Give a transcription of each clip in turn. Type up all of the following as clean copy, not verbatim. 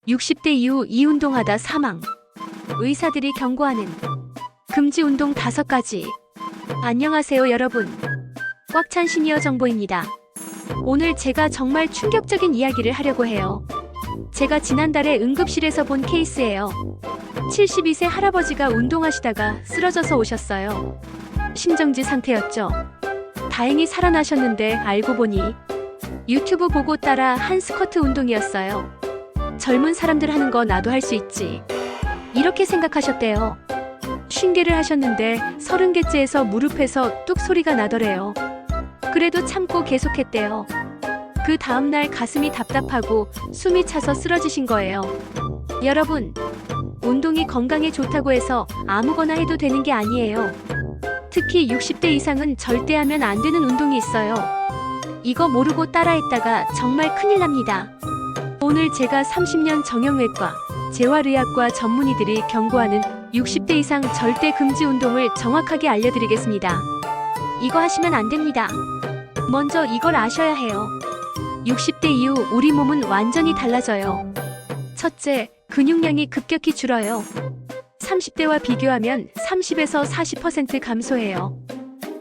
60대 이후 이운동하다 사망. 의사들이 경고하는 금지 운동 5가지. 안녕하세요 여러분. 꽉 찬 시니어 정보입니다. 오늘 제가 정말 충격적인 이야기를 하려고 해요. 제가 지난달에 응급실에서 본 케이스예요. 72세 할아버지가 운동하시다가 쓰러져서 오셨어요. 심정지 상태였죠. 다행히 살아나셨는데 알고 보니 유튜브 보고 따라 한 스쿼트 운동이었어요. 젊은 사람들 하는 거 나도 할 수 있지, 이렇게 생각하셨대요. 50개를 하셨는데 30개째에서 무릎에서 뚝 소리가 나더래요. 그래도 참고 계속했대요. 그 다음날 가슴이 답답하고 숨이 차서 쓰러지신 거예요. 여러분, 운동이 건강에 좋다고 해서 아무거나 해도 되는 게 아니에요. 특히 60대 이상은 절대 하면 안 되는 운동이 있어요. 이거 모르고 따라했다가 정말 큰일 납니다. 오늘 제가 30년 정형외과, 재활의학과 전문의들이 경고하는 60대 이상 절대 금지 운동을 정확하게 알려드리겠습니다. 이거 하시면 안 됩니다. 먼저 이걸 아셔야 해요. 60대 이후 우리 몸은 완전히 달라져요. 첫째, 근육량이 급격히 줄어요. 30대와 비교하면 30에서 40% 감소해요.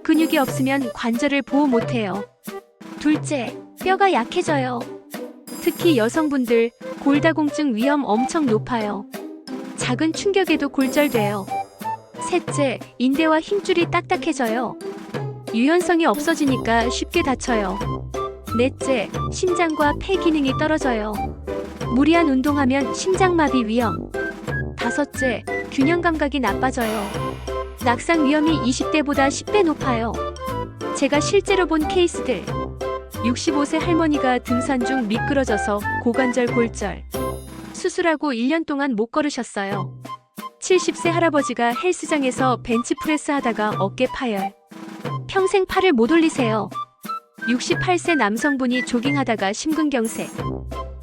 근육이 없으면 관절을 보호 못해요. 둘째, 뼈가 약해져요. 특히 여성분들 골다공증 위험 엄청 높아요. 작은 충격에도 골절돼요. 셋째, 인대와 힘줄이 딱딱해져요. 유연성이 없어지니까 쉽게 다쳐요. 넷째, 심장과 폐 기능이 떨어져요. 무리한 운동하면 심장마비 위험. 다섯째, 균형 감각이 나빠져요. 낙상 위험이 20대보다 10배 높아요. 제가 실제로 본 케이스들. 65세 할머니가 등산 중 미끄러져서 고관절 골절. 수술하고 1년 동안 못 걸으셨어요. 70세 할아버지가 헬스장에서 벤치프레스 하다가 어깨 파열. 평생 팔을 못 올리세요. 68세 남성분이 조깅하다가 심근경색.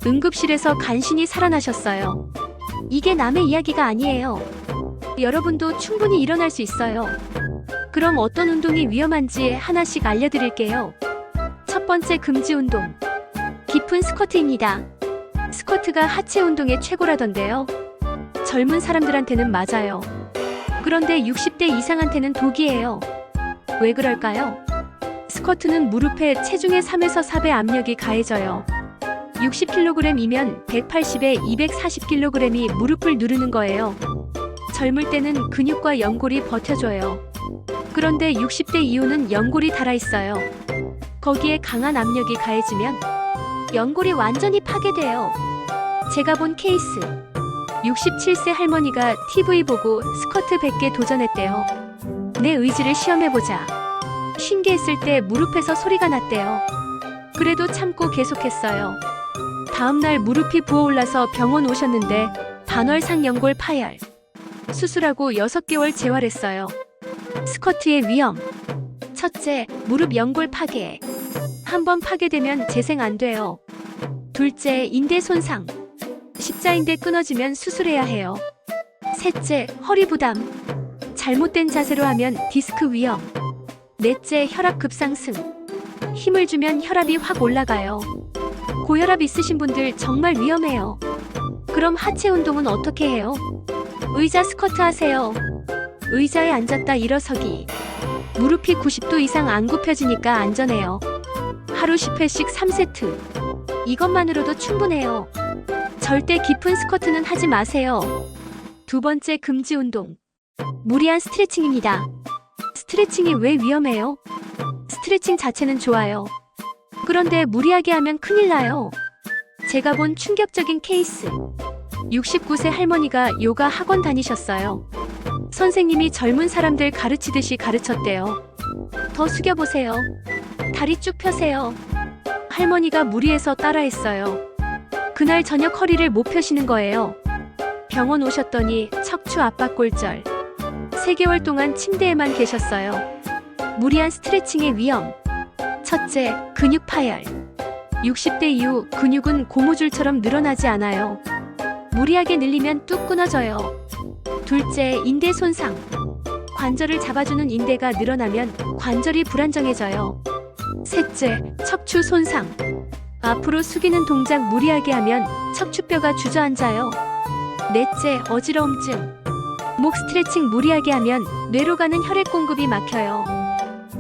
응급실에서 간신히 살아나셨어요. 이게 남의 이야기가 아니에요. 여러분도 충분히 일어날 수 있어요. 그럼 어떤 운동이 위험한지 하나씩 알려드릴게요. 첫 번째 금지 운동, 깊은 스쿼트입니다. 스쿼트가 하체 운동의 최고라던데요. 젊은 사람들한테는 맞아요. 그런데 60대 이상한테는 독이에요. 왜 그럴까요? 스쿼트는 무릎에 체중의 3에서 4배 압력이 가해져요. 60kg이면 180에 240kg이 무릎을 누르는 거예요. 젊을 때는 근육과 연골이 버텨줘요. 그런데 60대 이후는 연골이 닳아있어요. 거기에 강한 압력이 가해지면 연골이 완전히 파괴돼요. 제가 본 케이스. 67세 할머니가 TV 보고 스쿼트 100개 도전했대요. 내 의지를 시험해보자. 50개 했을 때 무릎에서 소리가 났대요. 그래도 참고 계속했어요. 다음날 무릎이 부어올라서 병원 오셨는데 반월상 연골 파열. 수술하고 6개월 재활했어요. 스쿼트의 위험. 첫째, 무릎 연골 파괴. 한번 파괴되면 재생 안 돼요. 둘째, 인대 손상. 십자인대 끊어지면 수술해야 해요. 셋째, 허리 부담. 잘못된 자세로 하면 디스크 위험. 넷째, 혈압 급상승. 힘을 주면 혈압이 확 올라가요. 고혈압 있으신 분들 정말 위험해요. 그럼 하체 운동은 어떻게 해요? 의자 스쿼트 하세요. 의자에 앉았다 일어서기. 무릎이 90도 이상 안 굽혀지니까 안전해요. 하루 10회씩 3세트. 이것만으로도 충분해요. 절대 깊은 스쿼트는 하지 마세요. 두 번째 금지 운동, 무리한 스트레칭입니다. 스트레칭이 왜 위험해요? 스트레칭 자체는 좋아요. 그런데 무리하게 하면 큰일 나요. 제가 본 충격적인 케이스. 69세 할머니가 요가 학원 다니셨어요. 선생님이 젊은 사람들 가르치듯이 가르쳤대요. 더 숙여보세요. 다리 쭉 펴세요. 할머니가 무리해서 따라했어요. 그날 저녁 허리를 못 펴시는 거예요. 병원 오셨더니 척추 압박 골절. 3개월 동안 침대에만 계셨어요. 무리한 스트레칭의 위험. 첫째, 근육 파열. 60대 이후 근육은 고무줄처럼 늘어나지 않아요. 무리하게 늘리면 뚝 끊어져요. 둘째, 인대 손상. 관절을 잡아주는 인대가 늘어나면 관절이 불안정해져요. 셋째, 척추 손상. 앞으로 숙이는 동작 무리하게 하면 척추뼈가 주저앉아요. 넷째, 어지러움증. 목 스트레칭 무리하게 하면 뇌로 가는 혈액 공급이 막혀요.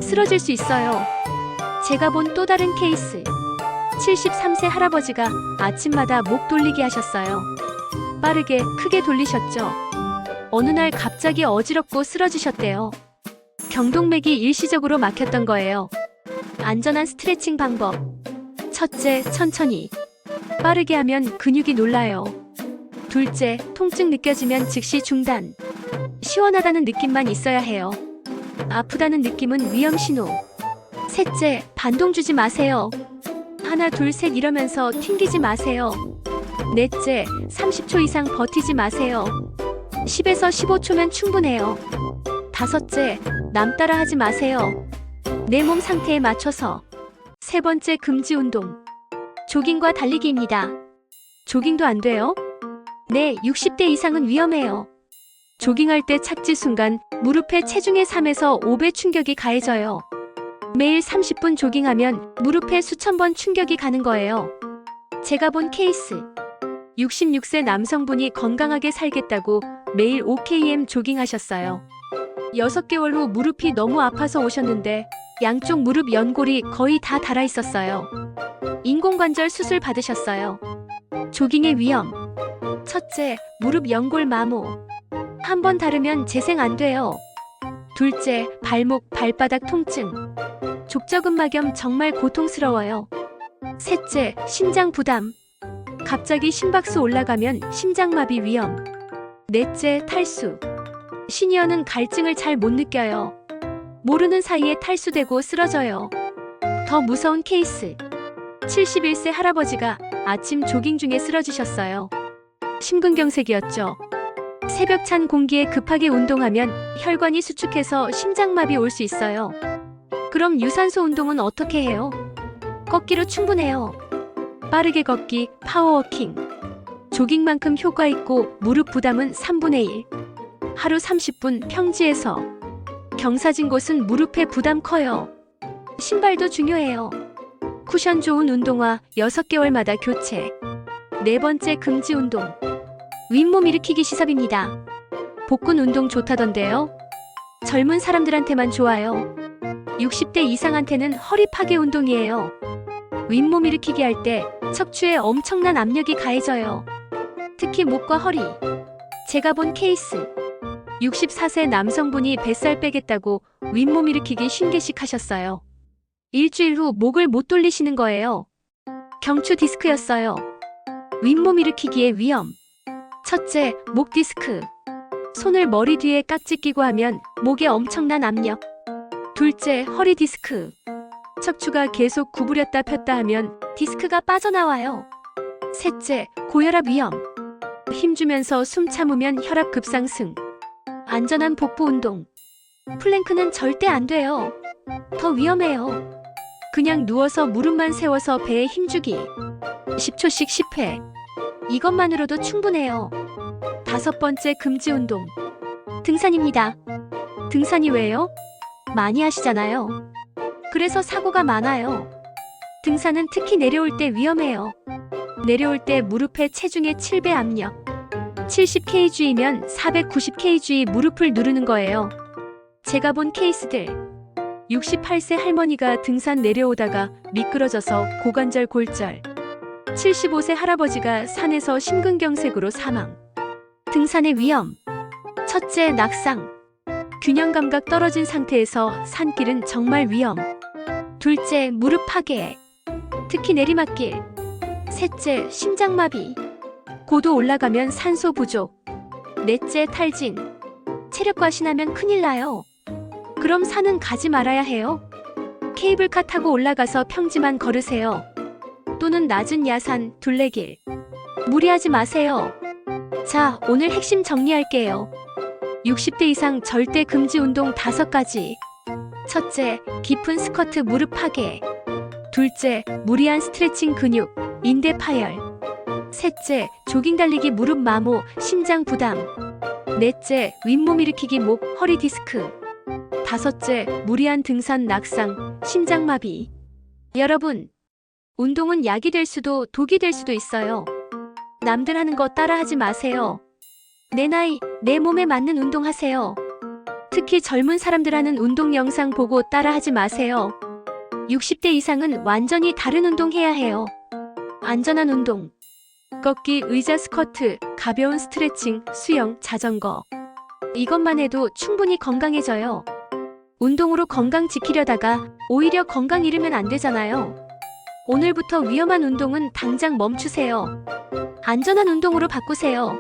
쓰러질 수 있어요. 제가 본 또 다른 케이스. 73세 할아버지가 아침마다 목 돌리기 하셨어요. 빠르게 크게 돌리셨죠. 어느 날 갑자기 어지럽고 쓰러지셨대요. 경동맥이 일시적으로 막혔던 거예요. 안전한 스트레칭 방법. 첫째, 천천히. 빠르게 하면 근육이 놀라요. 둘째, 통증 느껴지면 즉시 중단. 시원하다는 느낌만 있어야 해요. 아프다는 느낌은 위험 신호. 셋째, 반동 주지 마세요. 하나, 둘, 셋 이러면서 튕기지 마세요. 넷째, 30초 이상 버티지 마세요. 10에서 15초면 충분해요. 다섯째, 남 따라 하지 마세요. 내 몸 상태에 맞춰서. 세 번째, 금지 운동. 조깅과 달리기입니다. 조깅도 안 돼요? 네, 60대 이상은 위험해요. 조깅할 때 착지 순간 무릎에 체중의 3에서 5배 충격이 가해져요. 매일 30분 조깅하면 무릎에 수천 번 충격이 가는 거예요. 제가 본 케이스. 66세 남성분이 건강하게 살겠다고 매일 5km 조깅하셨어요. 6개월 후 무릎이 너무 아파서 오셨는데 양쪽 무릎 연골이 거의 다 닳아 있었어요. 인공관절 수술 받으셨어요. 조깅의 위험. 첫째, 무릎 연골 마모. 한 번 다르면 재생 안 돼요. 둘째, 발목, 발바닥 통증. 족저근막염 정말 고통스러워요. 셋째, 심장 부담. 갑자기 심박수 올라가면 심장마비 위험. 넷째, 탈수. 시니어는 갈증을 잘 못 느껴요. 모르는 사이에 탈수되고 쓰러져요. 더 무서운 케이스. 71세 할아버지가 아침 조깅 중에 쓰러지셨어요. 심근경색이었죠. 새벽 찬 공기에 급하게 운동하면 혈관이 수축해서 심장마비 올 수 있어요. 그럼 유산소 운동은 어떻게 해요? 걷기로 충분해요. 빠르게 걷기, 파워워킹. 조깅만큼 효과 있고 무릎 부담은 3분의 1. 하루 30분 평지에서. 경사진 곳은 무릎에 부담 커요. 신발도 중요해요. 쿠션 좋은 운동화 6개월마다 교체. 네 번째, 금지 운동. 윗몸 일으키기 시섭입니다. 복근 운동 좋다던데요? 젊은 사람들한테만 좋아요. 60대 이상한테는 허리 파괴 운동이에요. 윗몸 일으키기 할 때 척추에 엄청난 압력이 가해져요. 특히 목과 허리. 제가 본 케이스. 64세 남성분이 뱃살 빼겠다고 윗몸 일으키기 50개씩 하셨어요. 일주일 후 목을 못 돌리시는 거예요. 경추 디스크였어요. 윗몸 일으키기의 위험. 첫째, 목 디스크. 손을 머리 뒤에 깍지 끼고 하면 목에 엄청난 압력. 둘째, 허리 디스크. 척추가 계속 구부렸다 폈다 하면 디스크가 빠져나와요. 셋째, 고혈압 위험. 힘주면서 숨 참으면 혈압 급상승. 안전한 복부 운동. 플랭크는 절대 안 돼요. 더 위험해요. 그냥 누워서 무릎만 세워서 배에 힘주기. 10초씩 10회. 이것만으로도 충분해요. 다섯 번째, 금지 운동. 등산입니다. 등산이 왜요? 많이 하시잖아요. 그래서 사고가 많아요. 등산은 특히 내려올 때 위험해요. 내려올 때 무릎에 체중의 7배 압력. 70kg이면 490kg 무릎을 누르는 거예요. 제가 본 케이스들. 68세 할머니가 등산 내려오다가 미끄러져서 고관절 골절. 75세 할아버지가 산에서 심근경색으로 사망. 등산의 위험. 첫째, 낙상. 균형 감각 떨어진 상태에서 산길은 정말 위험. 둘째, 무릎 파괴. 특히 내리막길. 셋째, 심장마비. 고도 올라가면 산소 부족. 넷째, 탈진. 체력 과신하면 큰일 나요. 그럼 산은 가지 말아야 해요. 케이블카 타고 올라가서 평지만 걸으세요. 또는 낮은 야산, 둘레길. 무리하지 마세요. 자, 오늘 핵심 정리할게요. 60대 이상 절대 금지 운동 5가지. 첫째, 깊은 스쿼트 무릎 파괴. 둘째, 무리한 스트레칭 근육, 인대 파열. 셋째, 조깅 달리기 무릎 마모, 심장 부담. 넷째, 윗몸 일으키기 목, 허리 디스크. 다섯째, 무리한 등산 낙상, 심장마비. 여러분, 운동은 약이 될 수도 독이 될 수도 있어요. 남들 하는 거 따라하지 마세요. 내 나이, 내 몸에 맞는 운동 하세요. 특히 젊은 사람들 하는 운동 영상 보고 따라하지 마세요. 60대 이상은 완전히 다른 운동 해야 해요. 안전한 운동. 걷기, 의자 스쿼트, 가벼운 스트레칭, 수영, 자전거. 이것만 해도 충분히 건강해져요. 운동으로 건강 지키려다가 오히려 건강 잃으면 안 되잖아요. 오늘부터 위험한 운동은 당장 멈추세요. 안전한 운동으로 바꾸세요.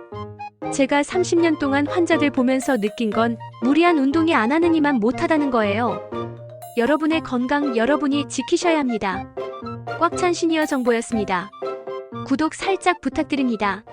제가 30년 동안 환자들 보면서 느낀 건 무리한 운동이 안 하는 이만 못하다는 거예요. 여러분의 건강 여러분이 지키셔야 합니다. 꽉찬 시니어 정보였습니다. 구독 살짝 부탁드립니다.